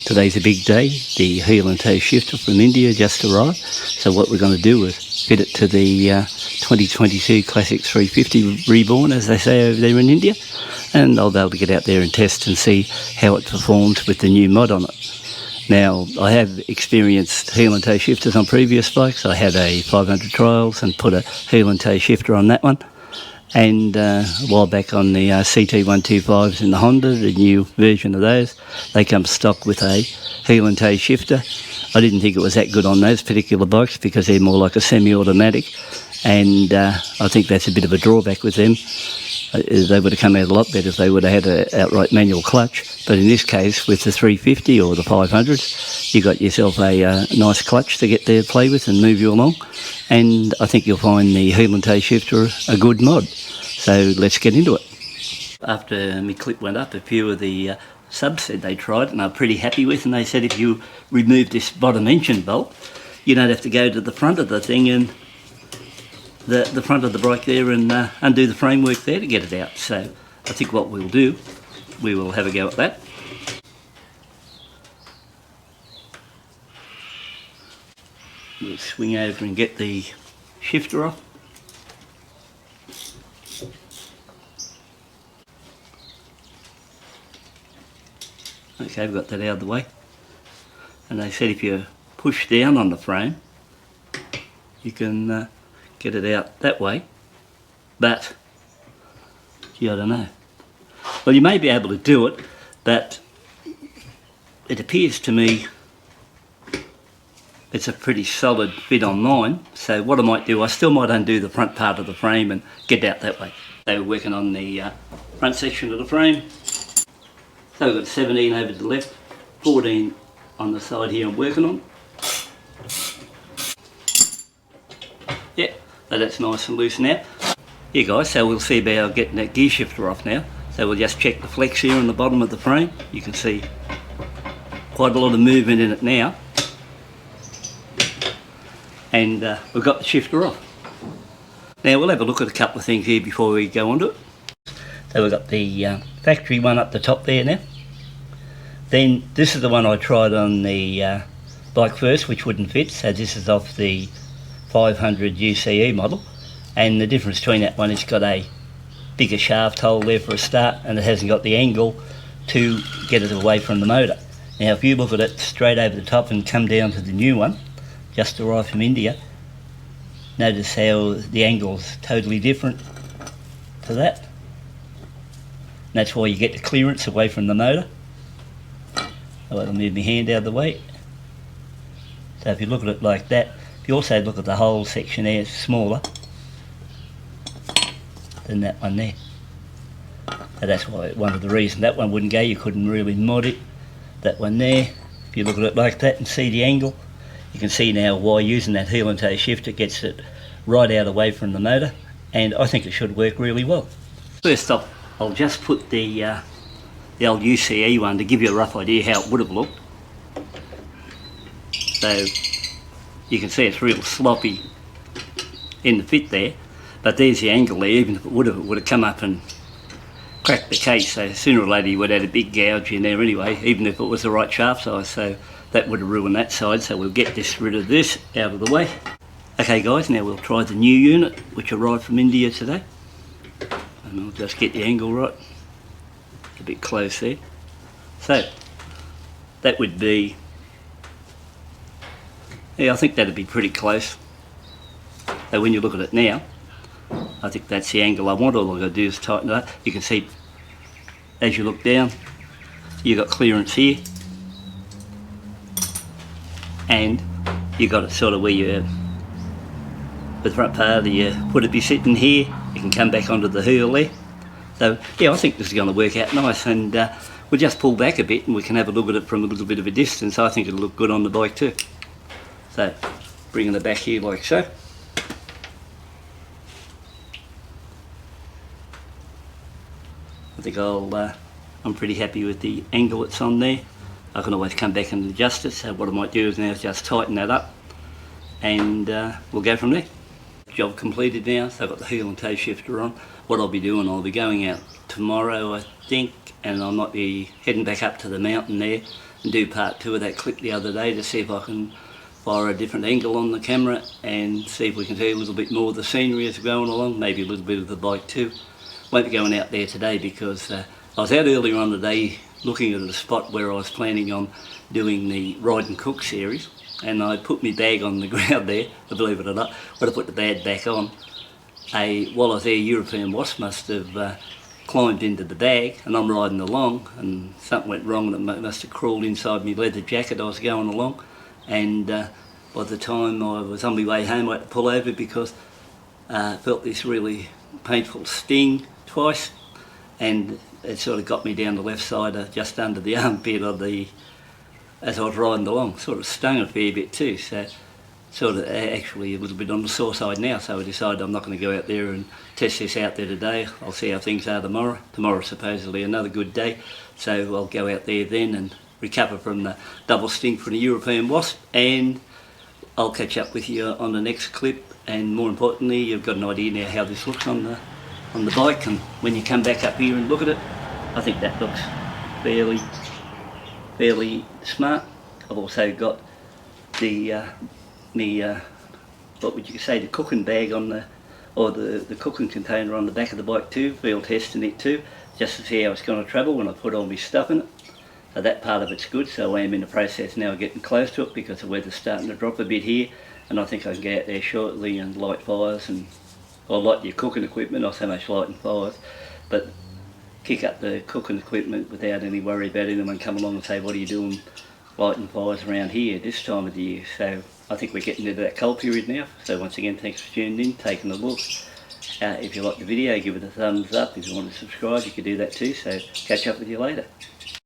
Today's a big day. The heel and toe shifter from India just arrived. So what we're going to do is fit it to the 2022 Classic 350 Reborn, as they say over there in India. And I'll be able to get out there and test and see how it performs with the new mod on it. Now, I have experienced heel and toe shifters on previous bikes. I had a 500 trials and put a heel and toe shifter on that one. And a while back on the CT125s in the Honda, the new version of those, they come stock with a heel and toe shifter. I didn't think it was that good on those particular bikes because they're more like a semi-automatic, and I think that's a bit of a drawback with them. They would have come out a lot better if they would have had an outright manual clutch, but in this case with the 350 or the 500s you got yourself a nice clutch to get there, play with and move you along, and I think you'll find the heel and toe shifter a good mod. So let's get into it. After my clip went up, a few of the subs said they tried it and I'm pretty happy with, and they said if you remove this bottom engine bolt you don't have to go to the front of the thing and the front of the bike there and undo the framework there to get it out. So I think what we'll do, we will have a go at that. We'll swing over and get the shifter off. Okay, we've got that out of the way. And they said if you push down on the frame you can get it out that way, but I don't know. Well, you may be able to do it, but it appears to me it's a pretty solid fit on mine. So what I might do, I still might undo the front part of the frame and get out that way. So we're working on the front section of the frame. So we've got 17 over to the left, 14 on the side here I'm working on. Yeah. So that's nice and loose now. Yeah guys, so we'll see about getting that gear shifter off now. So we'll just check the flex here on the bottom of the frame. You can see quite a lot of movement in it now. And we've got the shifter off. Now we'll have a look at a couple of things here before we go on to it. So we've got the factory one up the top there now. Then this is the one I tried on the bike first, which wouldn't fit. So this is off the 500 UCE model, and the difference between that one, it's got a bigger shaft hole there for a start, and it hasn't got the angle to get it away from the motor. Now if you look at it straight over the top and come down to the new one, just arrived from India, notice how the angle's totally different to that. And that's why you get the clearance away from the motor. I'll move my hand out of the way. So if you look at it like that, if you also look at the whole section there, it's smaller than that one there. So that's why one of the reasons that one wouldn't go, you couldn't really mod it. That one there, if you look at it like that and see the angle, you can see now why using that heel and toe shifter gets it right out away from the motor, and I think it should work really well. First off, I'll just put the old UCE one to give you a rough idea how it would have looked. So you can see it's real sloppy in the fit there, but there's the angle there. Even if it would have come up and cracked the case, so sooner or later you would have had a big gouge in there anyway, even if it was the right shaft size, so that would have ruined that side. So we'll get rid of this out of the way. Okay guys, now we'll try the new unit which arrived from India today, and I'll just get the angle right, a bit close there. So that would be, yeah, I think that'd be pretty close. So when you look at it now, I think that's the angle I want. All I've got to do is tighten it up. You can see as you look down, you've got clearance here, and you've got it sort of where the front part of your foot would be sitting here. You can come back onto the heel there. So yeah, I think this is going to work out nice, and we'll just pull back a bit and we can have a look at it from a little bit of a distance. I think it'll look good on the bike too. So bringing it back here like so. I think I'm pretty happy with the angle it's on there. I can always come back and adjust it, so what I might do is now just tighten that up, and we'll go from there. Job completed now, so I've got the heel and toe shifter on. What I'll be doing, I'll be going out tomorrow I think, and I might be heading back up to the mountain there and do part 2 of that clip the other day to see if I can fire a different angle on the camera and see if we can see a little bit more of the scenery as we're going along, maybe a little bit of the bike too. Won't be going out there today because I was out earlier on today looking at a spot where I was planning on doing the Ride and Cook series, and I put my bag on the ground there, believe it or not. When I put the bag back on, while I was there, European wasp must have climbed into the bag, and I'm riding along and something went wrong and it must have crawled inside my leather jacket. I was going along, and by the time I was on my way home I had to pull over because I felt this really painful sting twice, and it sort of got me down the left side, just under the armpit of as I was riding along. Sort of stung a fair bit too, so sort of actually a little bit on the sore side now, so I decided I'm not going to go out there and test this out there today. I'll see how things are tomorrow. Tomorrow's supposedly another good day, so I'll go out there then and recover from the double sting from the European wasp, and I'll catch up with you on the next clip. And more importantly, you've got an idea now how this looks on the bike, and when you come back up here and look at it, I think that looks fairly smart. I've also got the what would you say, the cooking bag on the cooking container on the back of the bike too, field testing it too, just to see how it's going to travel when I put all my stuff in it. So that part of it's good. So I am in the process now of getting close to it because the weather's starting to drop a bit here, and I think I can get out there shortly and light fires, and I'll light your cooking equipment, not so much lighting fires, but kick up the cooking equipment without any worry about anyone come along and say, what are you doing lighting fires around here this time of the year? So I think we're getting into that cold period now. So once again, thanks for tuning in, taking a look. If you like the video, give it a thumbs up. If you want to subscribe, you can do that too. So catch up with you later.